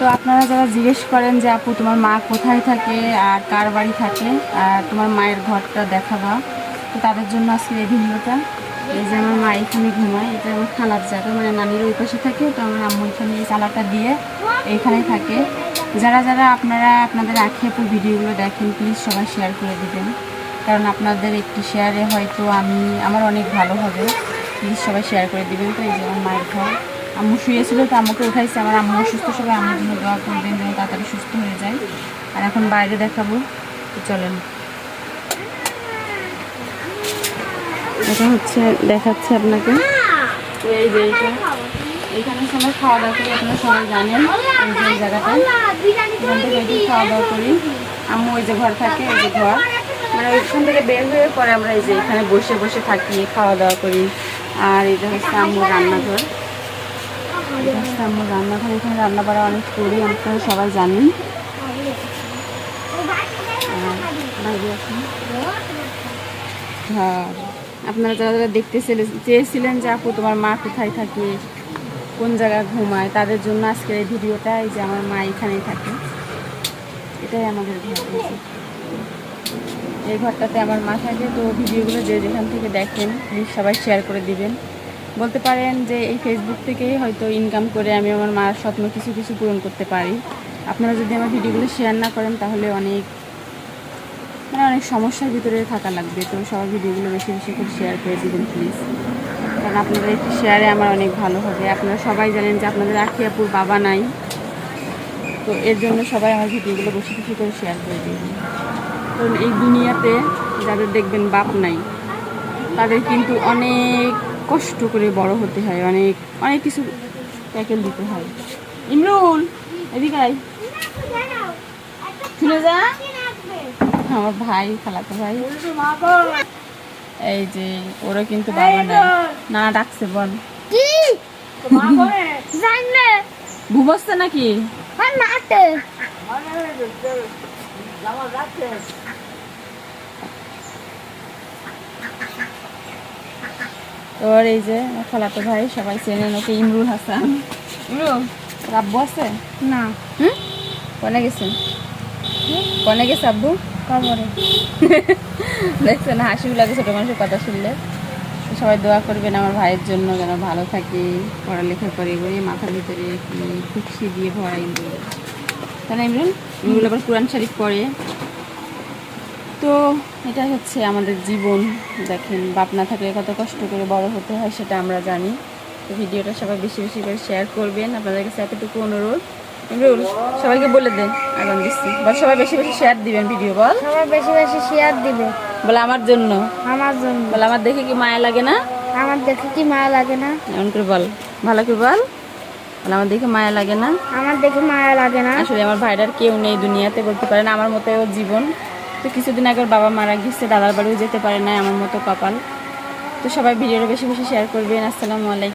তো আপনারা যারা জিজ্ঞেস করেন যে আপু তোমার মা কোথায় থাকে আর কার বাড়ি থাকে আর তোমার মায়ের ঘরটা দেখাবা, তো তাদের জন্য আজকে এই ভিডিওটা। এই যে আমার মা এখানে ঘুমায়, এটা আমার খালার জায়গা, মানে নানির ওই পাশে থাকে, তো আমার আম্মু এখানে এই চালাটা দিয়ে এইখানেই থাকে। যারা যারা আপনারা আপনাদের আখি আপুর ভিডিওগুলো দেখেন প্লিজ সবাই শেয়ার করে দেবেন, কারণ আপনাদের একটি শেয়ারে হয়তো আমার অনেক ভালো হবে। প্লিজ সবাই শেয়ার করে দিবেন। তো এই যে আমার মায়ের ঘর, আম্মু শুয়েছিল তো আম্মুকে উঠাইছে, আমার আম্মু অসুস্থ, সবাই আম্মুর জন্য দোয়া করবেন যেন তাড়াতাড়ি সুস্থ হয়ে যায়। আর এখন বাইরে দেখাবো, তো চলেন। এটা হচ্ছে দেখাচ্ছে আপনাকে, তো এই যে এইখানে সময় খাওয়া দাওয়া করি, আপনারা সবাই জানেন এই যে এই জায়গাটা, এখান থেকে এই খাওয়া দাওয়া করি। আম্মু ওই যে ঘর থাকে, এই যে ঘর, মানে ওইখান থেকে বের হয়ে পরে আমরা এই যে এখানে বসে বসে থাকি, খাওয়া দাওয়া করি। আর এটা হচ্ছে আম্মুর রান্নাঘর, এটা হচ্ছে আম্মুর রান্নাঘর, এখানে রান্না বাড়া অনেক করি, আপনারা সবাই জানেন। হ্যাঁ, আপনারা যারা যারা দেখতে চেয়েছিলেন যে আপু তোমার মা কোথায় থাকে, কোন জায়গায় ঘুমায়, তাদের জন্য আজকের এই ভিডিওটা। এই যে আমার মা এখানেই থাকে, এটাই আমাদের ঘর। এই ঘরটাতে আমার মা থাকে। তো ভিডিওগুলো যে যেখান থেকে দেখেন প্লিজ সবাই শেয়ার করে দিবেন। বলতে পারেন যে এই ফেসবুক থেকেই হয়তো ইনকাম করে আমি আমার মার স্বপ্ন কিছু কিছু পূরণ করতে পারি। আপনারা যদি আমার ভিডিওগুলো শেয়ার না করেন তাহলে অনেক সমস্যার ভিতরে থাকা লাগবে। তো সবার ভিডিওগুলো বেশি বেশি করে শেয়ার করে দিবেন প্লিজ, কারণ আপনাদের একটু শেয়ারে আমার অনেক ভালো হবে। আপনারা সবাই জানেন যে আপনাদের আখি আপুর বাবা নাই, তো এর জন্য সবাই আমার ভিডিওগুলো বেশি বেশি করে শেয়ার করে দিবেন। কারণ এই দুনিয়াতে যাদের দেখবেন বাপ নাই, তাদের কিন্তু অনেক কষ্ট করে বড় হতে হয়, অনেক অনেক কিছু ট্যাকেল দিতে হয়। ইমরুল এদিকে আয়, শুনে যা, আমার ভাই, খালাতো ভাই। এই যে ওরা কিন্তু বাবা নাই, না ডাকছে বল ঘুমোচ্ছে নাকি? তোর এই যে খালাতো ভাই, সবাই চেনেন ওকে, ইমরুল হাসান। ইমরুল আব্বু আছে না? কনে গেছে? কনে গেছে আব্বু? কবরে। দেখছেন হাসিও লাগে ছোট মানুষের কথা শুনলে। সবাই দোয়া করবেন আমার ভাইয়ের জন্য, যেন ভালো থাকে, পড়ালেখা করে করে মাথার ভিতরে খুশি দিয়ে ভরা ইমরুল। তাই না ইমরুল? ইমরুল আবার কোরআন শরীফ পড়ে। তো এটা হচ্ছে আমাদের জীবন। দেখেন বাপ না থাকলে কত কষ্ট করে বড় হতে হয় সেটা আমরা জানি। তো ভিডিওটা সবাই বেশি বেশি করে শেয়ার করবেন, আপনাদের কাছে এতটুকু অনুরোধ। ইমরুল সবাইকে বলে দেন, আগাম দিচ্ছি বল, সবাই বেশি বেশি শেয়ার দিবেন ভিডিও, বল সবাই বেশি বেশি শেয়ার দিবে। বলে আমার জন্য, আমার জন্য বলে আমার দেখে কি মায়া লাগে না? আমার দেখে কি মায়া লাগে না? এমন করে বল, ভালো করে বল, বলে আমার দেখে মায়া লাগে না? আমার দেখে মায়া লাগে না। আসলে আমার ভাইটার কেউ নেই দুনিয়াতে, বলতে পারেন আমার মতো ওর জীবন। তো কিছুদিন আগে বাবা মারা গেছে, দাদার বাড়িও যেতে পারে না, আমার মতো কপাল। তো সবাই ভিডিওটা বেশি বেশি শেয়ার করবেন। আসসালামু আলাইকুম।